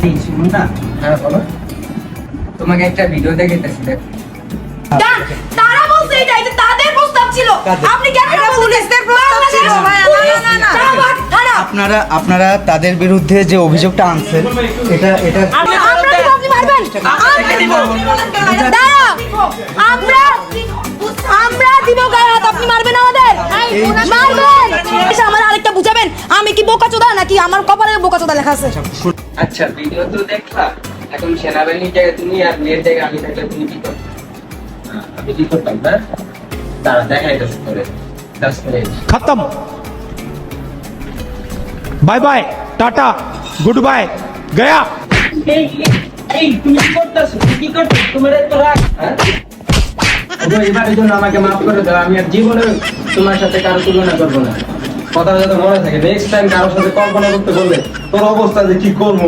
এই শুনুন না। হ্যাঁ বলো। তোমাকে একটা ভিডিও দেখাইতেছি দেখ। তারা বলছে এটা এটা তাদের প্রস্তাব ছিল। আপনি কেন এটা পুলিশদের প্রস্তাব ছিল? না। আপনারা তাদের বিরুদ্ধে যে অভিযোগটা আনছেন এটা আমরা দিব আপনি মারবেন। দাঁড়া। আমরা দিব গায়ে হাত আপনি মারবেন আমাদের। মারবেন। এসে আমার আরেকটা বুঝাবেন আমি কি বোকাচোদা নাকি আমার কপালে বোকাচোদা লেখা আছে? আচ্ছা ভিডিও তো দেখলা, এখন সেনাবাহিনীর জায়গায় তুমি আর মেয়ের জায়গায় আমি থাকলে তুমি কি করতে? আমি কি করতাম না? তারা দেখাই তো করে 10 মিনিট। खत्म bye bye tata goodbye गया। এই এই তুমি কি করতেছো? তুমি কি করছো? তোমার এত রাগ, হ্যাঁ? ওগো, এবারের জন্য আমাকে মাফ করে দাও। আমি আর জীবনে তোমার সাথে কারো তুলনা করবো না। কথা যাতে মনে থাকে, নেক্সট টাইম কারোর সাথে কল্পনা করতে বললে তোর অবস্থা যে কি করবো।